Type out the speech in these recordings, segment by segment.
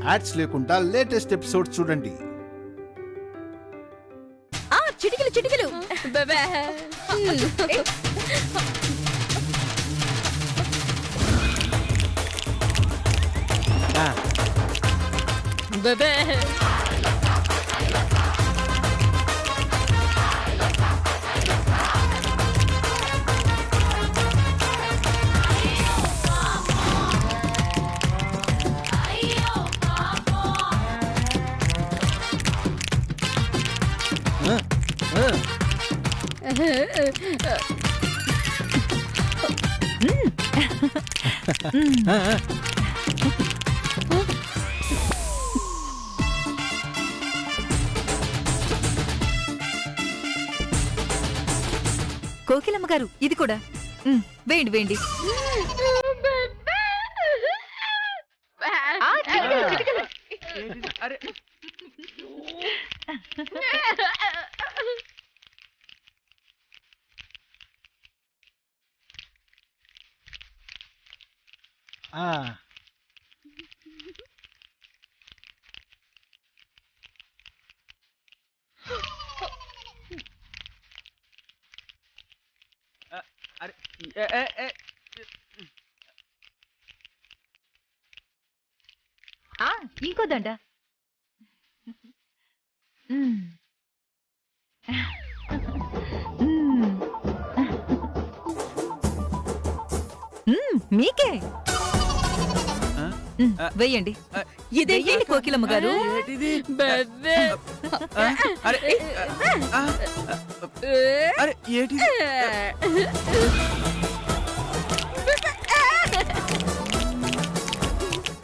Ads లేకుండా latest episodes చూడండి. చిటికలు చిటికలు కోకిలమ్మ గారు ఇది కూడా వేయండి వేయండి. ఇంకో దండ. మీకే వెయ్యండి. ఇదేంటి కోకిలమ్మ గారు?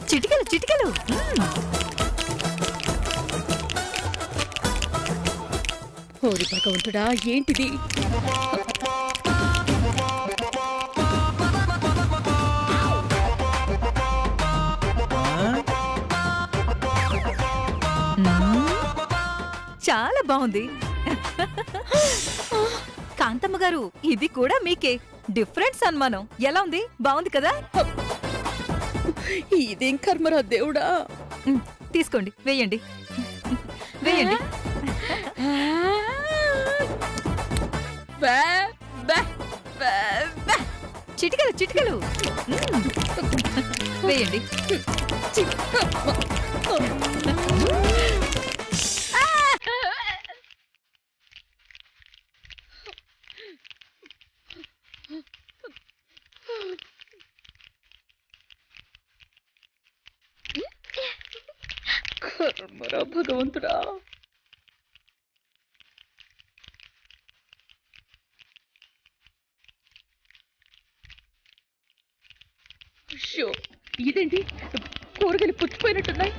చిటికలు చిటికలు. ఓరి భగవంతుడా, ఏంటిది? చాలా బాగుంది. కాంతమ్మ గారు ఇది కూడా మీకే. డిఫరెంట్ సన్మానం. ఎలా ఉంది? బాగుంది కదా? ఇదేం కర్మరా దేవుడా. తీసుకోండి, వేయండి వేయండి. చిటికలు చిటికలు వేయండి. కర్మరా భగవంతుడా. ఇదేంటి, కూరగాయలు పుచ్చిపోయినట్టున్నాయి.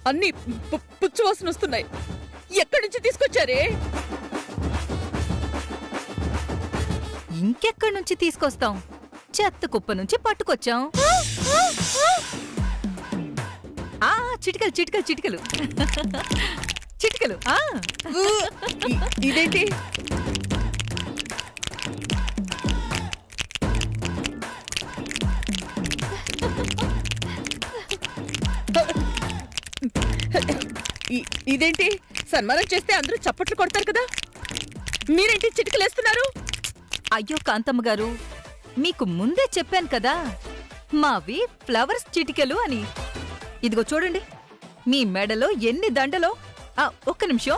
అన్ని పుచ్చు వాసన వస్తున్నాయి. ఎక్కడి నుంచి తీసుకొచ్చారే? ఇంకెక్కడి నుంచి తీసుకొస్తాం? చెత్త కుప్ప నుంచి పట్టుకొచ్చాం. చిటికలు చిటికలు చిటికలు చిటికలు. ఇదేంటి? ఇదేంటి? సన్మానం చేస్తే అందరూ చప్పట్లు కొడతారు కదా, మీరేంటి చిటికలేస్తున్నారు? అయ్యో కాంతమ్మ గారు, మీకు ముందే చెప్పాను కదా మావి ఫ్లవర్స్ చిటికలు అని. ఇదిగో చూడండి, మీ మెడలో ఎన్ని దండలో. ఒక్క నిమిషం.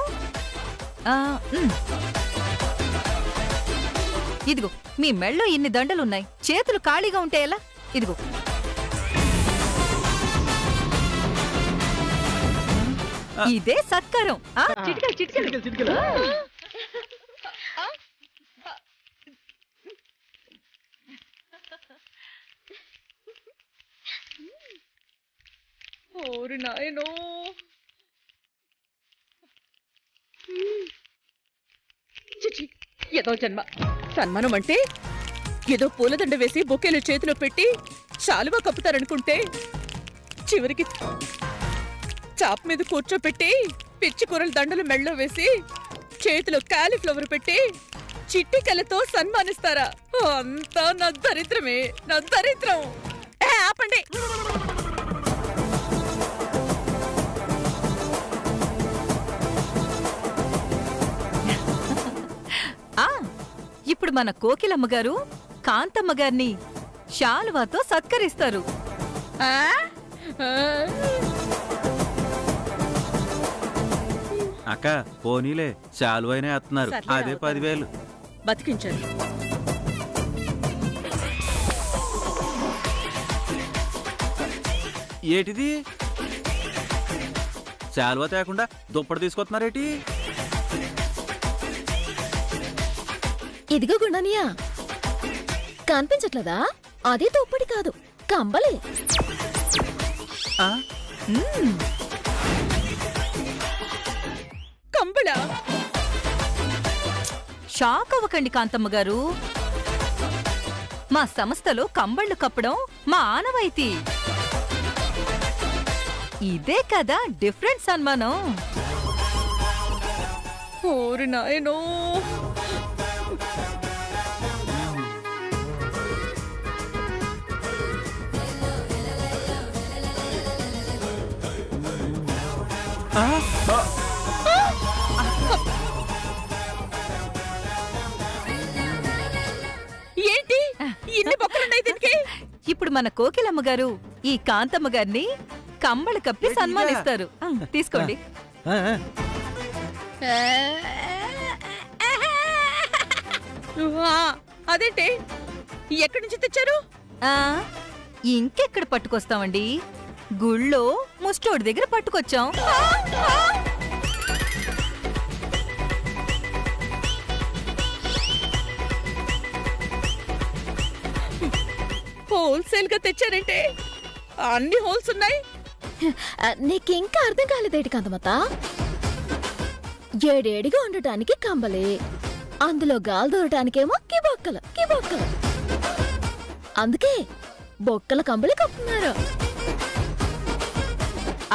ఇదిగో మీ మెడలో ఎన్ని దండలున్నాయి. చేతులు ఖాళీగా ఉంటే ఎలా? ఇదిగో. ఇదే సత్కారం. చిటికలు చిటికలు చిటికలు. ఓరి నాయనో. చిచి, ఏదో జన్మ. సన్మానం అంటే ఏదో పూలదండ వేసి బొకేలు చేతిలో పెట్టి శాలువా కప్పుతారనుకుంటే, చివరికి చాప మీద కూర్చోపెట్టి పిచ్చి కూరల దండలు మెళ్ళలో వేసి చేతిలో కాలీఫ్లవర్ పెట్టి చిట్టికలతో సన్మానిస్తారా? అంతా నా దరిద్రమే, నా దరిద్రం. ఇప్పుడు మన కోకిలమ్మ గారు కాంతమ్మ గారిని శాలువాతో సత్కరిస్తారు. ఆ? ఆ. అక్క పోనీలే చాలువైనా వేస్తున్నారు. సర్లే, అదే అవుతాను. 10,000. బతికించాను. ఏటిది చాలువ తేకుండా దుప్పటి తీసుకొస్తున్నారేటి? ఇదిగో గుండనియా, కనిపించట్లేదా? అది దుప్పటి కాదు, కంబలి. ఆ? కంబళ. షాక్ అవ్వకండి కాంతమ్మ గారు. మా సంస్థలో కంబళ్ళు కప్పడం మా ఆనవాయితీ. ఇదే కదా డిఫరెంట్ సన్మానం. ఓరి నాయనో. ఆ? ఆ? ఏంటి ఇన్ని బొక్కలున్నాయి దీనికి? ఇప్పుడు మన కోకిలమ్మ గారు ఈ కాంతమ్మ గారిని కంబళ కప్పి సన్మానిస్తారు. తీసుకోండి. ఆ, అదేంటి ఎక్కడి నుంచి తెచ్చారు? ఆ ఇంకెక్కడ పట్టుకొస్తామండి? గుళ్ళో ముస్టోడి దగ్గర పట్టుకొచ్చాం. హోల్సేల్ గా తెచ్చారంటే అన్ని హోల్స్ ఉన్నాయి. నీకింకా అర్థం కాలేదేటి కాంతమ్మత? ఏడేడిగా ఉండటానికి కంబలి, అందులో గాలి దూరటానికేమో కిబొక్కలు కిబొక్కలు. అందుకే బొక్కల కంబలి కప్పుతున్నారు.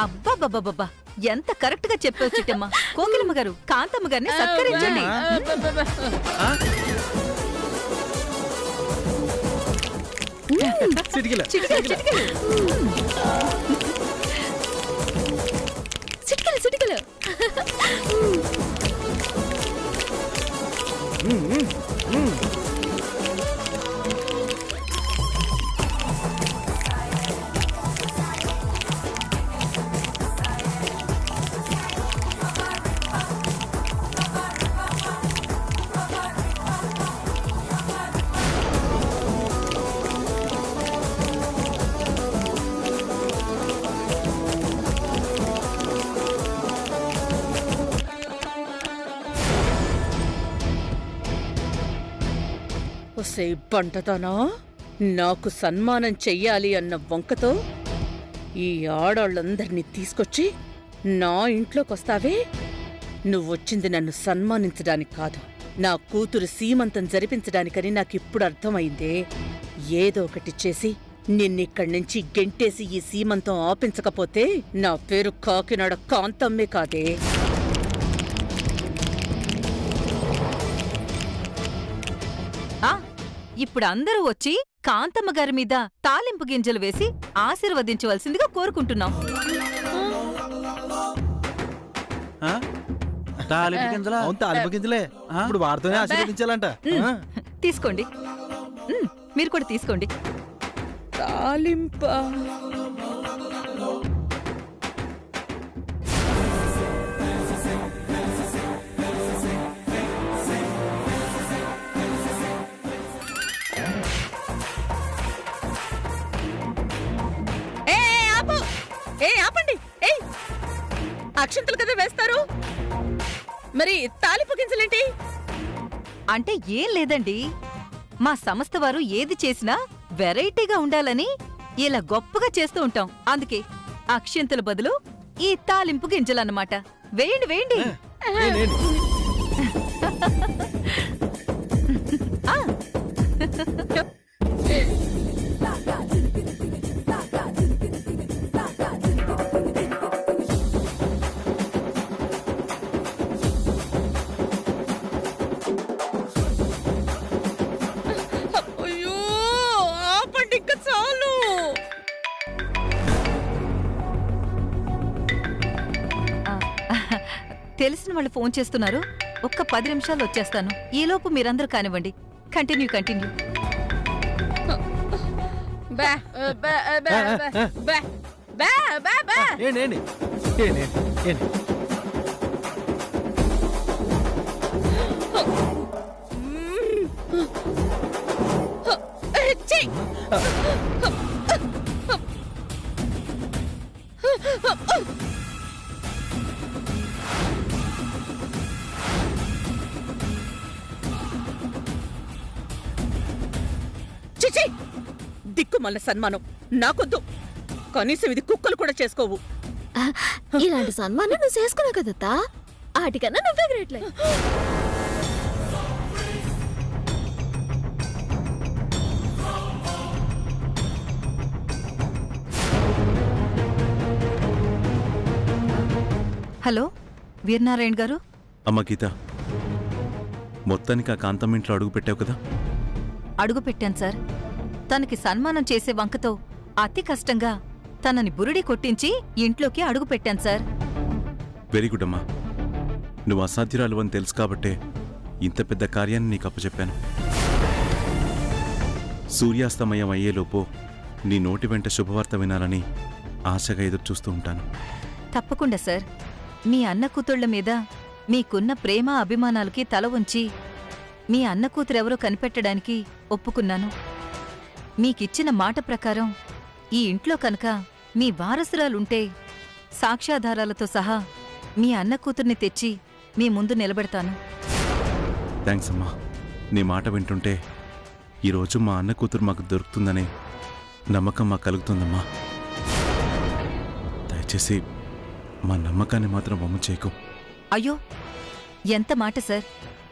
అబ్బబ్బబ్బబ్బా, ఎంత కరెక్ట్ గా చెప్పావు చిట్టమ్మ. కోకిలమ్మ గారు కాంతమ్మ గారిని సత్కరించండి. ఆ? చిటికెలు, చిటికెలు. చిటికలు చిటికలు. ఒసే బంటతానా, నాకు సన్మానం చెయ్యాలి అన్న వంకతో ఈ ఆడాళ్ళందరినీ తీసుకొచ్చి నా ఇంట్లోకొస్తావే? నువ్వొచ్చింది నన్ను సన్మానించడానికి కాదు, నా కూతురు సీమంతం జరిపించడానికని నాకిప్పుడు అర్థమైందే. ఏదో ఒకటి చేసి నిన్నిక్కడి నుంచి గెంటేసి ఈ సీమంతం ఆపించకపోతే నా పేరు కాకినాడ కాంతమ్మే కాదే. ఆ ఇప్పుడు అందరూ వచ్చి కాంతమ్మ గారి మీద తాలింపు గింజలు వేసి ఆశీర్వదించవలసిందిగా కోరుకుంటున్నాం. ఆ? తాలింపు గింజలా? అవును, తాలింపు గింజలే. ఇప్పుడు వారితోనే ఆశీర్వదించాలంట. తీసుకోండి. మీరు కూడా తీసుకోండి. తాలింప. ఆపండి. అక్షంతలు కదా వేస్తారు, మరి తాలింపు గింజలేంటి? అంటే ఏం లేదండి, మా సంస్థ వారు ఏది చేసినా వెరైటీగా ఉండాలని ఇలా గొప్పగా చేస్తూ ఉంటాం. అందుకే అక్షంతల బదులు ఈ తాలింపు గింజలన్నమాట. వేయండి వేయండి. ఆ. అయ్యో, ఆపండి ఇంకా చాలు. తెలిసిన వాళ్ళు ఫోన్ చేస్తున్నారు. ఒక్క 10 నిమిషాలు వచ్చేస్తాను. ఈలోపు మీరందరూ కానివ్వండి. Continue continue. బా బా బా బా బా బా బా ఏంటి ఏంటి ఏంటి ఏంటి ఛీ! చిచి! దిక్కుమల్ల సన్మానం నాకొద్దు. కనీసం ఇది కుక్కలు కూడా చేసుకోవు. ఇలాంటి సన్మానం నువ్వు చేసుకున్నావు కదత్తా, ఆటికన్నా నువ్వే గ్రేట్లే. హలో వీరనారాయణ గారు. అమ్మ గీత, మొత్తానికి ఆ కాంతం ఇంట్లో అడుగు పెట్టావు కదా? అడుగు పెట్టాను సార్. తనకి సన్మానం చేసే వంకతో అతి కష్టంగా తనని బురుడి కొట్టించి ఇంట్లోకి అడుగు పెట్టాను సార్. వెరీ గుడ్ అమ్మా. నువ్వు అసాధ్యురాలు అని తెలుసు కాబట్టే ఇంత పెద్ద కార్యాన్ని నీకు అప్పచెప్పాను. సూర్యాస్తమయం అయ్యేలోపు నీ నోటి వెంట శుభవార్త వినాలని ఆశగా ఎదురుచూస్తూ ఉంటాను. తప్పకుండా సార్. మీ అన్న కూతుళ్ల మీద మీకున్న ప్రేమ అభిమానాలకి తల ఉంచి మీ అన్న కూతురెవరో కనిపెట్టడానికి ఒప్పుకున్నాను. మీకిచ్చిన మాట ప్రకారం ఈ ఇంట్లో కనుక మీ వారసురాలుంటే సాక్ష్యాధారాలతో సహా మీ అన్న కూతుర్ని తెచ్చి మీ ముందు నిలబెడతాను. థ్యాంక్స్ అమ్మా. నీ మాట వింటుంటే ఈరోజు మా అన్న కూతురు మాకు దొరుకుతుందనే నమ్మకం మాకు కలుగుతుందమ్మా. దయచేసి మా నమ్మకాన్ని మాత్రం వమ్ము చేయకు. అయ్యో, ఎంత మాట సార్.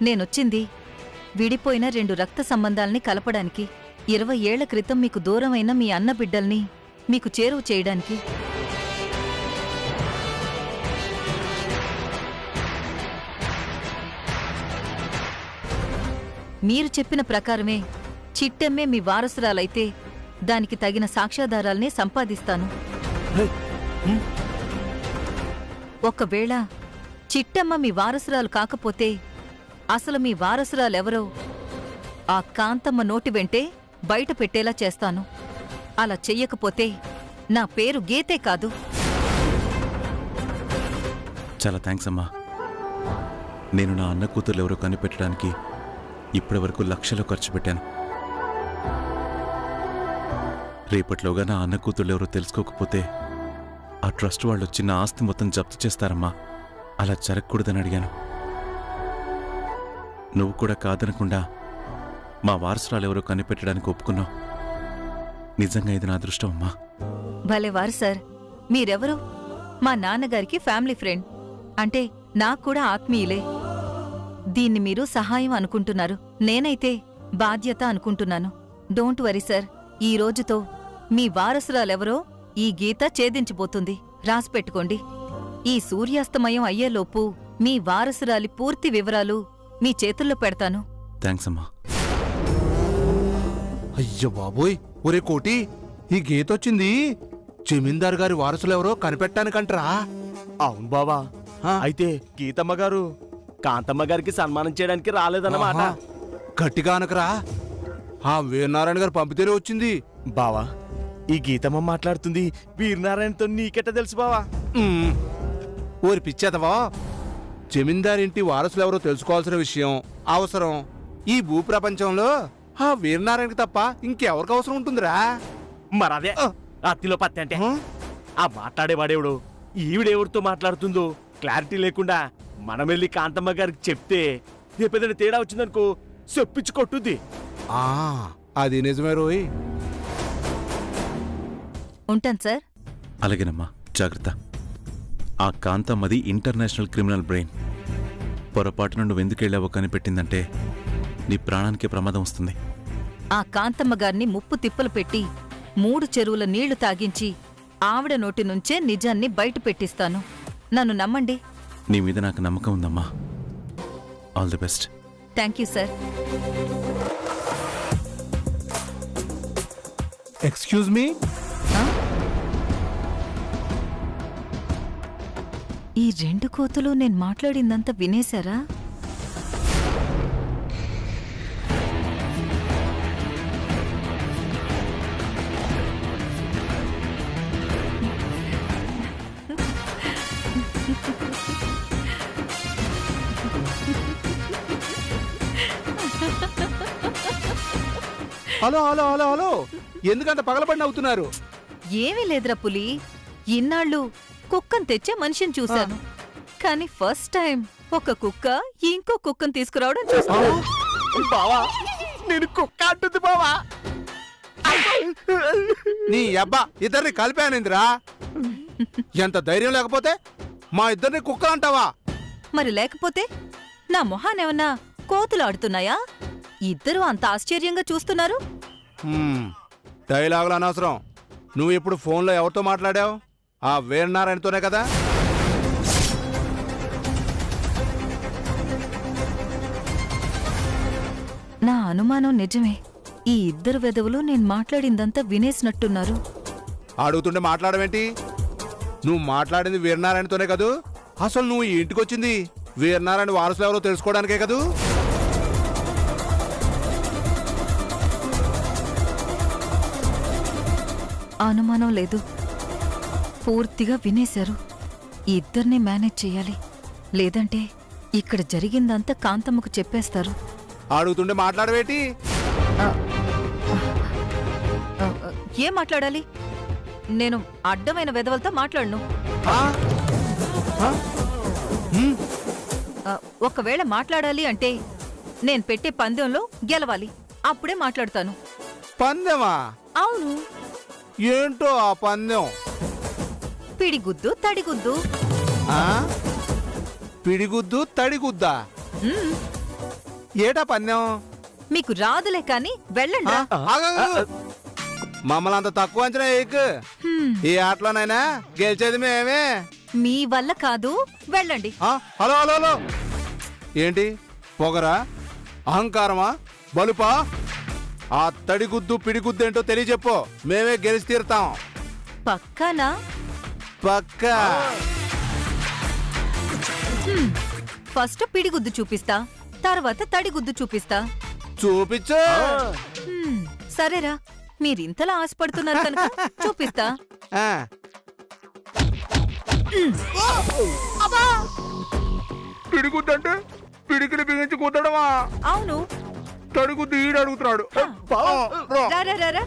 నేనొచ్చింది విడిపోయిన 2 రక్త సంబంధాల్ని కలపడానికి, 20 ఏళ్ల క్రితం మీకు దూరమైన మీ అన్న బిడ్డల్ని మీకు చేరువ చేయడానికి. మీరు చెప్పిన ప్రకారమే చిట్టెమ్మే మీ వారసురాలైతే దానికి తగిన సాక్ష్యాధారాల్ని సంపాదిస్తాను. ఒకవేళ చిట్టమ్మ మీ వారసురాలు కాకపోతే అసలు మీ వారసురాలెవరో ఆ కాంతమ్మ నోటి వెంటే బయట పెట్టేలా చేస్తాను. అలా చెయ్యకపోతే నా పేరు గీతే కాదు. చాలా థ్యాంక్స్ అమ్మా. నేను నా అన్న కూతురు ఎవరో కనిపెట్టడానికి ఇప్పటి వరకు లక్షలు ఖర్చు పెట్టాను. రేపట్లోగా నా అన్న కూతురు ఎవరో తెలుసుకోకపోతే ఆ ట్రస్ట్ వాళ్ళు వచ్చి నా ఆస్తి మొత్తం జప్తు చేస్తారమ్మా. అలా జరగకూడదని అడిగాను. నువ్వు కూడా కాదనకుండా మా వారసురాలు ఎవరో కనిపెట్టడానికి ఒప్పుకున్నావు. నిజంగా ఇది నా అదృష్టం అమ్మా. భలేవారు సార్. మీరెవరు? మా నాన్నగారికి ఫ్యామిలీ ఫ్రెండ్. అంటే నాక్కూడా ఆత్మీయులే. దీన్ని మీరు సహాయం అనుకుంటున్నారు, నేనైతే బాధ్యత అనుకుంటున్నాను. Don't worry sir. ఈ రోజుతో మీ వారసురాలెవరో ఈ గీత ఛేదించబోతుంది. రాసిపెట్టుకోండి. ఈ సూర్యాస్తమయం అయ్యేలోపు మీ వారసురాలి పూర్తి వివరాలు మీ చేతుల్లో పెడతాను. థ్యాంక్స్ అమ్మా. అయ్య బాబోయ్, ఒరే కోటి, ఈ గీతొచ్చింది జమీందార్ గారి వారసులెవరో కనిపెట్టానికంటరా? అవును బావా. అయితే గీతమ్మ గారు కాంతమ్మ గారికి సన్మానం చేయడానికి రాలేదన్నమాట. ఆహా, గట్టిగా అనకరా. ఆ వీరనారాయణ గారు పంపితేనే వచ్చింది. బావా, ఈ గీతమ్మ మాట్లాడుతుంది వీరనారాయణతో నీకెట్ట తెలుసు బావా? ఉమ్, ఓరి పిచ్చేతవా, జమీందారింటి వారసులెవరో తెలుసుకోవాల్సిన విషయం అవసరం ఈ భూప్రపంచంలో ఆ వీరనారాయణకి తప్ప ఇంకెవరికి అవసరం ఉంటుందిరా? మరదే అత్తిలో పత్తి అంటే. ఆ మాట్లాడేవాడేవుడు ఈవిడెవరితో మాట్లాడుతుందో క్లారిటీ లేకుండా మనం వెళ్ళి కాంతమ్మ గారికి చెప్తే రేపేదైనా తేడా వచ్చిందనుకో చెప్పించి కొట్టుద్ది. ఆ, అది నిజమే రోయ్. ఉంటాను సార్. అలాగేనమ్మా, జాగ్రత్త. ఆ కాంతమ్మది ఇంటర్నేషనల్ క్రిమినల్ బ్రెయిన్. పొరపాటున నువ్వెందుకెళ్ళావో కనిపెట్టిందంటే నీ ప్రాణానికి ప్రమాదం వస్తుంది. ఆ కాంతమ్మ గారిని ముప్పు తిప్పలు పెట్టి 3 చెరువుల నీళ్లు తాగించి ఆవిడ నోటి నుంచే నిజాన్ని బయట పెట్టిస్తాను. నన్ను నమ్మండి. నీ మీద నాకు నమ్మకం ఉందమ్మా. All the best. Thank you sir. Excuse me. ఈ 2 కోతులు నేను మాట్లాడిందంతా వినేశారా? హలో హలో హలో హలో ఎందుకంత పగలబడి నవ్వుతున్నారు? ఏమీ లేదురా పులి, ఇన్నాళ్ళు కుక్కను తెచ్చే మనిషిని చూశాను, కానీ ఫస్ట్ టైం ఒక కుక్క ఇంకో కుక్కను తీసుకురావడం చూస్తాను. బావా నేను కుక్క అంటుంది బావా. నీ అబ్బా ఇద్దరిని కలిపానిందిరా. ఎంత ధైర్యం లేకపోతే మా ఇద్దరిని కుక్కలు అంటావా? మరి లేకపోతే నా మొహానేమన్నా కోతులు ఆడుతున్నాయా? ఇద్దరు అంత ఆశ్చర్యంగా చూస్తున్నారు. డైలాగులు అనవసరం. నువ్వు ఇప్పుడు ఫోన్లో ఎవరితో మాట్లాడావు? ఆ వీరనారాయణతోనే కదా? నా అనుమానం నిజమే. ఈ ఇద్దరు వెధవులు నేను మాట్లాడిందంతా వినేసినట్టున్నారు. అడుగుతుంటే మాట్లాడవేంటి? నువ్వు మాట్లాడింది వీరనారాయణతోనే కదూ? అసలు నువ్వు ఈ ఇంటికొచ్చింది వీరనారాయణ వారసులు ఎవరో తెలుసుకోవడానికే కదూ? అనుమానం లేదు, పూర్తిగా వినేశారు. ఈ ఇద్దరిని మేనేజ్ చెయ్యాలి, లేదంటే ఇక్కడ జరిగిందంతా కాంతమ్మకు చెప్పేస్తారు. అడుగుతుంటే మాట్లాడవేటి? ఏం మాట్లాడాలి? నేను అడ్డమైన వెధవలతో మాట్లాడను. ఒకవేళ మాట్లాడాలి అంటే నేను పెట్టే పందెంలో గెలవాలి, అప్పుడే మాట్లాడతాను. పందెమా? అవును. ఏంటో ఆ పందెం? పిడిగుద్దు తడిగుద్దు. పిడిగుద్దు తడిగుద్దా? ఏటా పందెం? మీకు రాదులే కాని వెళ్ళండి. మమ్మల్ని అంత తక్కువ అంచనా ఏకు. ఈ ఆటలోనైనా గెలిచేది మేమే. మీ వల్ల కాదు, వెళ్ళండి. హలో హలో హలో ఏంటి పొగరా? అహంకారమా? బలుపా? ఆ తడిగుద్దు పిడిగుద్దు ఏంటో తెలియజెప్పో, మేమే గెలిచి తీరుతాం. పక్కానా? పక్కా. ఫస్ట్ పిడిగుద్దు చూపిస్తా, తర్వాత తడిగుద్దు చూపిస్తా. చూపించు. సరేరా, మీరింతలా ఆశపడుతున్నారు కనుక చూపిస్తా. పిడిగుద్దు అంటే పిడికిని బిగించి కుట్టడమా? అవును. తడిగుద్దు ఈడు అడుగుతున్నాడు. రారా.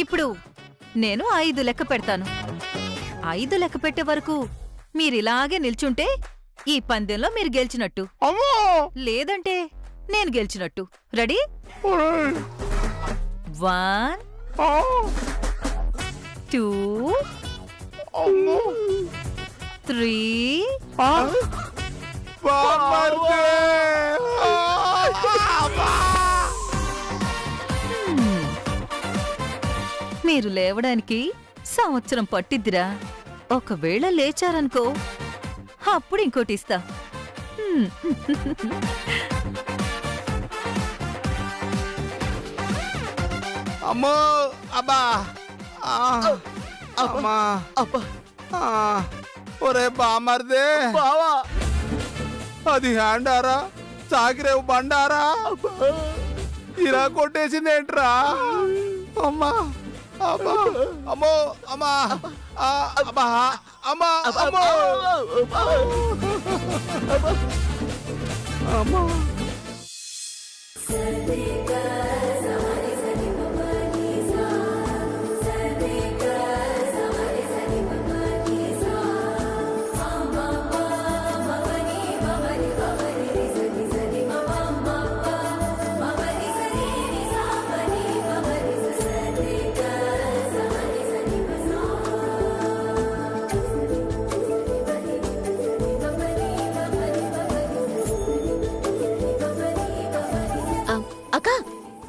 ఇప్పుడు నేను 5 లెక్క పెడతాను. 5 లెక్క పెట్టే వరకు మీరిలాగే నిల్చుంటే ఈ పందెంలో మీరు గెలిచినట్టు, లేదంటే నేను గెలిచినట్టు. రెడీ? 1 2 3 మీరు లేవడానికి సంవత్సరం పట్టిద్దిరా. ఒకవేళ లేచారనుకో, అప్పుడు ఇంకోటి ఇస్తా. అమ్మో అబ్బా అమ్మా అబ్బా ఒరే బామర్దే బావా, అది హ్యాండారా చాకిరేవు బండారా? ఇలా కొట్టేసింది ఏంట్రా? అమ్మా అబ్బా అమ్మో అమ్మా అబ్బా అమ్మా అమ్మో అమ్మా.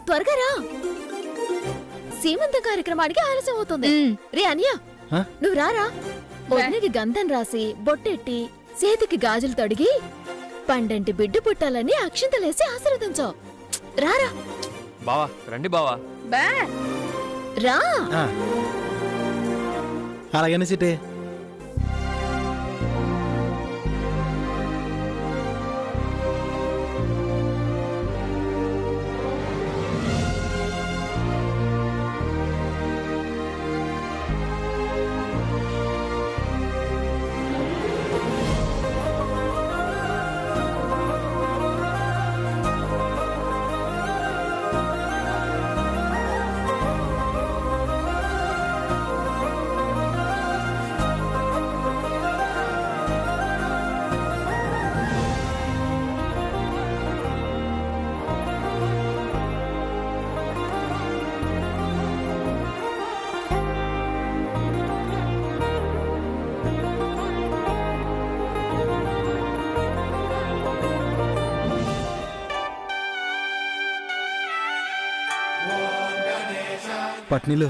త్వరగా రా, సీమంత కార్యక్రమానికి ఆలస్యం అవుతుంది. రే అన్య, నువ్వు రారా. వదినకి గంధం రాసి బొట్టెట్టి చేతికి గాజులు తొడిగి పండంటి బిడ్డ పుట్టాలని అక్షింతలేసి ఆశీర్వదించావు. రారా. బావా రండి బావా. రా. అలాగనే సిటే. పట్నీలు